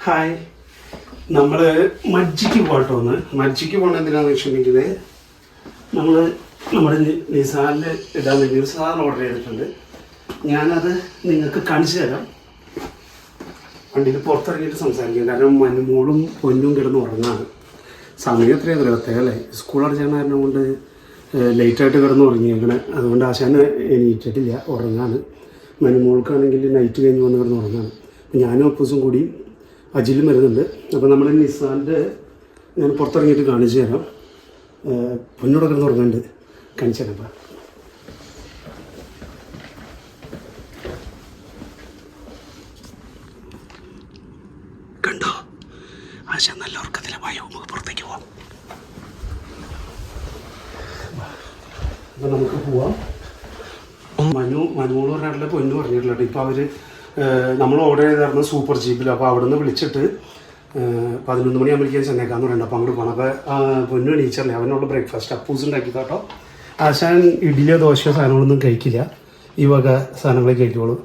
Hi, നമ്മൾ മജ്ജിക്ക് പോകട്ടോ. ഒന്ന് മജ്ജിക്ക് പോകണം എന്തിനാണെന്ന് വെച്ചിട്ടുണ്ടെങ്കിൽ നമ്മൾ നമ്മുടെ നിസാനിൽ ഇടാൻ വേണ്ടി ഒരു സാധനം ഓർഡർ ചെയ്തിട്ടുണ്ട്. ഞാനത് നിങ്ങൾക്ക് കാണിച്ചു തരാം. വണ്ടിയിൽ പുറത്തിറങ്ങിയിട്ട് സംസാരിക്കാം. കാരണം മനുമോളും പൊന്നും കിടന്ന് ഉറങ്ങാണ്. സമയം എത്രയാണ് പ്രത്യേകമല്ലേ? സ്കൂൾ അടച്ചാൽ കാരണം കൊണ്ട് ലേറ്റായിട്ട് കിടന്ന് ഉറങ്ങിയേക്കണേ. അതുകൊണ്ട് ആശാന് എണീറ്റിട്ടില്ല, ഉറങ്ങാണ്. മനുമോൾക്കാണെങ്കിൽ നൈറ്റ് കഴിഞ്ഞ് വന്ന് കിടന്ന് ഉറങ്ങാണ്. ഞാനും അപ്പൂസും കൂടി അജിലും വരുന്നുണ്ട്. അപ്പോൾ നമ്മൾ നിസാൻ്റെ ഞാൻ പുറത്തിറങ്ങിയിട്ട് കാണിച്ചു തരാം. പൊന്നോടെ കിടന്ന് ഉറങ്ങുന്നുണ്ട്, കാണിച്ചു തരാം. അപ്പം കണ്ടോ, ആശ നല്ല ഉറക്കത്തിലെ ഭയം. നമുക്ക് പുറത്തേക്ക് പോവാം. അപ്പം നമുക്ക് പോവാം. മനുമോള് പറഞ്ഞിട്ടില്ല, പൊന്നു പറഞ്ഞിട്ടില്ല. ഇപ്പോൾ അവർ നമ്മൾ ഓർഡർ ചെയ്തായിരുന്നു സൂപ്പർ ജീപ്പിൽ. അപ്പോൾ അവിടെ നിന്ന് വിളിച്ചിട്ട് 11 മണിയാകുമ്പോഴേക്കും ചെന്നേക്കാന്ന് പറയുന്നുണ്ട്. അപ്പോൾ അങ്ങോട്ട് പോകണം. അപ്പോൾ പൊന്നു എണീച്ചല്ലേ, അവനുള്ള ബ്രേക്ക്ഫാസ്റ്റ് അപ്പൂസ് ഉണ്ടാക്കി കേട്ടോ. ആശാൻ ഇഡ്ഡലിയോ ദോശയോ സാധനങ്ങളൊന്നും കഴിക്കില്ല, ഈ വക സാധനങ്ങളെ കഴിക്കുള്ളൂ.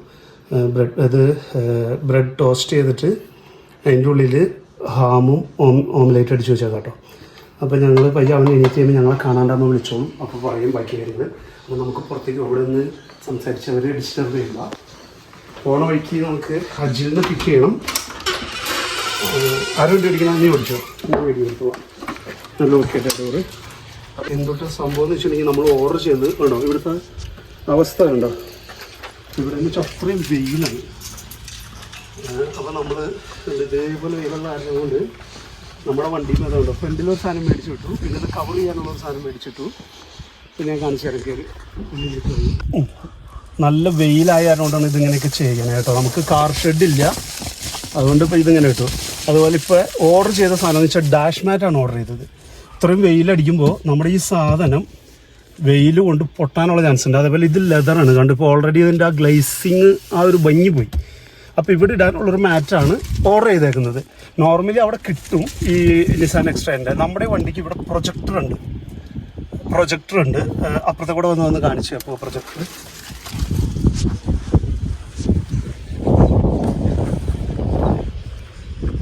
ബ്രെഡ് ടോസ്റ്റ് ചെയ്തിട്ട് അതിൻ്റെ ഉള്ളിൽ ഹാമും ഓംലേറ്റ് അടിച്ച് വെച്ചാൽ കേട്ടോ. അപ്പോൾ ഞങ്ങൾ പയ്യ അവൻ എണീറ്റ് ചെയ്യുമ്പോൾ ഞങ്ങളെ കാണാണ്ടാകുമ്പോൾ വിളിച്ചോളും. അപ്പോൾ പറയും ബാക്കി കാര്യങ്ങൾ. അപ്പോൾ നമുക്ക് പുറത്തേക്ക് അവിടെ നിന്ന് സംസാരിച്ച് അവർ ഡിസ്റ്റർബ് ചെയ്യില്ല. പോണ വഴിക്ക് നമുക്ക് ഹജ്ജിൽ നിന്ന് പിക്ക് ചെയ്യണം. ആരും വേണ്ടി അടിക്കണം, നീ ഓടിച്ചോ, ഞാൻ വീഡിയോ എടുത്ത് പോവാം. നല്ല ഓക്കെ ഡോറ്. എന്തൊക്കെ സംഭവം എന്ന് വെച്ചിട്ടുണ്ടെങ്കിൽ നമ്മൾ ഓർഡർ ചെയ്ത് കണ്ടോ, ഇവിടുത്തെ അവസ്ഥ കണ്ടോ, ഇവിടെ നിന്ന് അത്രയും വെയിലാണ്. അപ്പോൾ നമ്മൾ ഇതേപോലെ വെയിലുള്ള കാരണം കൊണ്ട് നമ്മുടെ വണ്ടിയിൽ നിന്ന് അതുകൊണ്ടോ ഫ്രണ്ടിലൊരു സാധനം മേടിച്ചു വിട്ടു. പിന്നെ അത് കവർ ചെയ്യാനുള്ളൊരു സാധനം മേടിച്ചിട്ടു. പിന്നെ ഞാൻ കാണിച്ചു തരാം. കയറി നല്ല വെയിലായ കാരണം കൊണ്ടാണ് ഇതിങ്ങനെയൊക്കെ ചെയ്യണേ കേട്ടോ. നമുക്ക് കാർ ഷെഡില്ല, അതുകൊണ്ട് ഇപ്പോൾ ഇതിങ്ങനെ കിട്ടും. അതുപോലെ ഇപ്പോൾ ഓർഡർ ചെയ്ത സാധനം എന്ന് വെച്ചാൽ ഡാഷ് മാറ്റാണ് ഓർഡർ ചെയ്തത്. ഇത്രയും വെയിലടിക്കുമ്പോൾ നമ്മുടെ ഈ സാധനം വെയിൽ കൊണ്ട് പൊട്ടാനുള്ള ചാൻസ് ഉണ്ട്. അതേപോലെ ഇത് ലെതറാണ് കണ്ട്. ഇപ്പോൾ ഓൾറെഡി ഇതിൻ്റെ ആ ഗ്ലേസിങ് ആ ഒരു ഭംഗി പോയി. അപ്പോൾ ഇവിടെ ഇടാനുള്ളൊരു മാറ്റാണ് ഓർഡർ ചെയ്തേക്കുന്നത്. നോർമലി അവിടെ കിട്ടും ഈ നിസാൻ എക്സ്ട്രാൻ്റെ. നമ്മുടെ വണ്ടിക്ക് ഇവിടെ പ്രൊജക്ടർ ഉണ്ട്. അപ്പുറത്തെ കൂടെ വന്ന് കാണിച്ചു. അപ്പോൾ പ്രൊജക്ടർ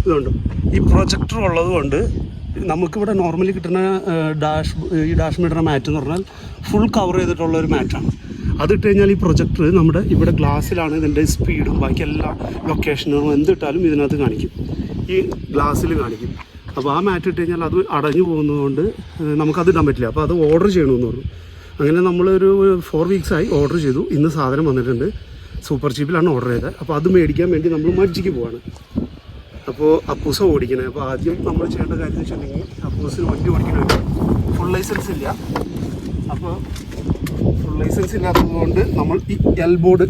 ഇതുണ്ട്. ഈ പ്രൊജക്ടർ ഉള്ളത് കൊണ്ട് നമുക്കിവിടെ നോർമലി കിട്ടുന്ന ഈ ഡാഷ് മീറ്ററിൻ്റെ മാറ്റ് എന്ന് പറഞ്ഞാൽ ഫുൾ കവർ ചെയ്തിട്ടുള്ളൊരു മാറ്റാണ്. അതിട്ട് കഴിഞ്ഞാൽ ഈ പ്രൊജക്ടർ നമ്മുടെ ഇവിടെ ഗ്ലാസ്സിലാണ് ഇതിൻ്റെ സ്പീഡും ബാക്കി എല്ലാ ലൊക്കേഷനും എന്തിട്ടാലും ഇതിനകത്ത് കാണിക്കും, ഈ ഗ്ലാസ്സിൽ കാണിക്കും. അപ്പോൾ ആ മാറ്റ് ഇട്ട് കഴിഞ്ഞാൽ അത് അടഞ്ഞു പോകുന്നതുകൊണ്ട് നമുക്കത് ഇടാൻ പറ്റില്ല. അപ്പോൾ അത് ഓർഡർ ചെയ്യണമെന്ന് പറഞ്ഞു. അങ്ങനെ നമ്മളൊരു 4 വീക്സായി ഓർഡർ ചെയ്തു. ഇന്ന് സാധനം വന്നിട്ടുണ്ട്. സൂപ്പർ ചീപ്പിലാണ് ഓർഡർ ചെയ്തത്. അപ്പോൾ അത് മേടിക്കാൻ വേണ്ടി നമ്മൾ മജ്ജിക്ക് പോവാണ്. അപ്പോൾ അപ്പൂസ ഓടിക്കണേ. അപ്പോൾ ആദ്യം നമ്മൾ ചെയ്യേണ്ട കാര്യം എന്ന് വെച്ചിട്ടുണ്ടെങ്കിൽ അപ്പൂസിന് വണ്ടി ഓടിക്കണമെങ്കിൽ ഫുൾ ലൈസൻസ് ഇല്ല. അപ്പോൾ ഫുൾ ലൈസൻസ് ഇല്ലാത്തതുകൊണ്ട് നമ്മൾ ഈ എൽബോർഡ്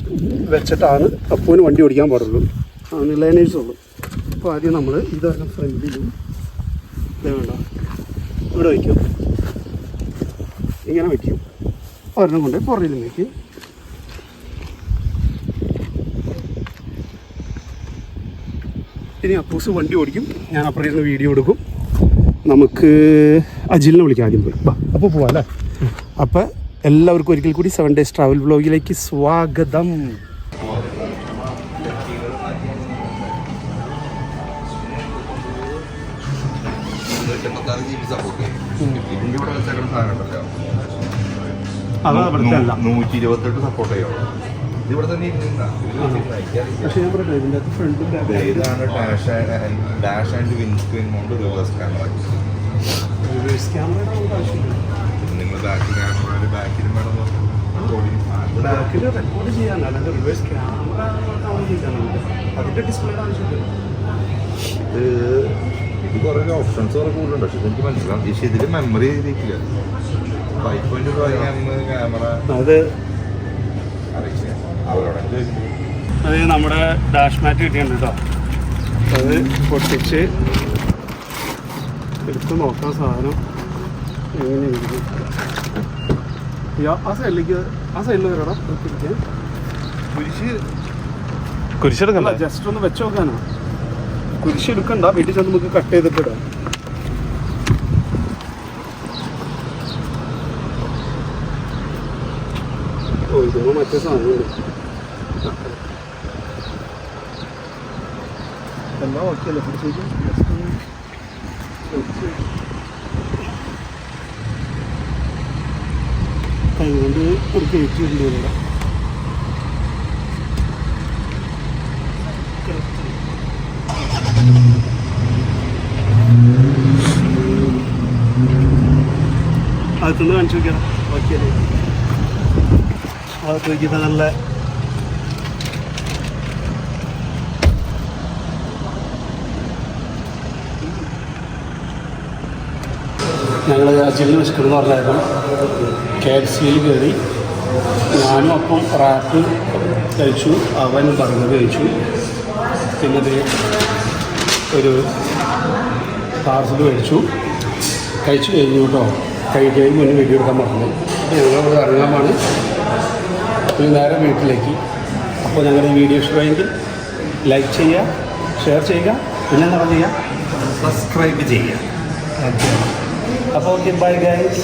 വെച്ചിട്ടാണ് അപ്പൂവിന് വണ്ടി ഓടിക്കാൻ പാടുള്ളൂ. അതിന് ലേണേഴ്സ് ഉള്ളൂ. അപ്പോൾ ആദ്യം നമ്മൾ ഇതാണ് ഫ്രണ്ടിലും ഇതേ വേണ്ട ഇവിടെ വയ്ക്കും, ഇങ്ങനെ വയ്ക്കും. ഒരെണ്ണം കൊണ്ട് പുറകിലും വയ്ക്കും. ഇനി അപ്പൂസ് വണ്ടി ഓടിക്കും, ഞാൻ അപ്പുറം ഇരുന്ന് വീഡിയോ എടുക്കും. നമുക്ക് അജിലിനെ വിളിക്കാം ആദ്യം പോയി. അപ്പോൾ പോവാം അല്ലേ? അപ്പം എല്ലാവർക്കും ഒരിക്കൽ കൂടി 7 days ട്രാവൽ വ്ളോഗിലേക്ക് സ്വാഗതം. അതാ ഇവിടുത്തെ അല്ല 128 സപ്പോർട്ട് ചെയ്യാം. ഇവിടെ തന്നെ പക്ഷേ ഞാൻ പറയട്ടെ, ഇതിൻ്റെ അകത്ത് ഫ്രണ്ടും ഇതാണ് ഡാഷ് ആൻഡ് വിൻസ്ക്രീൻ കൊണ്ട് റിവേഴ്സ് ക്യാമറ. റിവേഴ്സ് ക്യാമറയുടെ നമുക്ക് ആവശ്യമില്ല. നിങ്ങൾ ബാക്കിൽ ക്യാമറ ബാക്കിലും വേണം, ബാക്കിൽ റെക്കോർഡ് ചെയ്യാനല്ല, അല്ലാതെ റിവേഴ്സ് ക്യാമറ ചെയ്യാനുണ്ട്. അതിൻ്റെ ഡിസ്പ്ലേയുടെ ആവശ്യമില്ല. ഇത് കുറേ ഓപ്ഷൻസ് കുറേ കൂടുതലുണ്ട്. പക്ഷേ എനിക്ക് മനസ്സിലാവും. പക്ഷേ ഇതിൽ മെമ്മറി ചെയ്തിട്ടില്ല. 5.5 ക്യാമറ അത് അത് നമ്മുടെ ഡാഷ് മാറ്റ് കിട്ടിയിട്ടുണ്ട് കേട്ടോ. അത് പൊട്ടിച്ച് എടുത്ത് നോക്കാൻ സാധനം എങ്ങനെയിരിക്കും. ആ സൈഡിൽ വരണം. കുരിശെടുക്കണ്ട, ജസ്റ്റ് ഒന്ന് വെച്ച് നോക്കാനോ. കുരിശെടുക്കണ്ട, വീട്ടിൽ ചെന്ന് നമുക്ക് കട്ട് ചെയ്തിട്ടിടാം. ഓ, ഇതൊന്നും മറ്റേ സാധനമുണ്ട്. സംഭവം ഓക്കെ അല്ലേ പിടിച്ചേക്കും കൈകൊണ്ട് ഒരു കയറ്റിയിട്ടുണ്ട് ഇവിടെ അകത്തുനിന്ന് കാണിച്ചു നോക്കിയാൽ ഓക്കെ അല്ലേ അകത്ത് വയ്ക്കുന്ന നല്ല ഞങ്ങൾ അജിലിന് വിശക്കണമെന്ന് പറഞ്ഞായിരുന്നു KFC-യിൽ കയറി ഞാനും അപ്പം റാപ്പ് കഴിച്ചു അവൻ ബർഗർ കഴിച്ചു പിന്നെ ഒരു പാർസൽ കഴിച്ചു കഴിഞ്ഞു കേട്ടോ കഴിക്കുകയും മുന്നേ വീഡിയോ എടുക്കാൻ പറഞ്ഞു അപ്പോൾ ഞങ്ങളിവിടെ ഇറങ്ങാമാണ് അപ്പോൾ നേരെ വീട്ടിലേക്ക് അപ്പോൾ ഞങ്ങളുടെ ഈ വീഡിയോ ഇഷ്ടമായെങ്കിൽ ലൈക്ക് ചെയ്യുക ഷെയർ ചെയ്യുക പിന്നെ എന്താ ചെയ്യുക സബ്സ്ക്രൈബ് ചെയ്യുക അപ്പോൾ ഓക്കെ ബൈ ഗൈസ്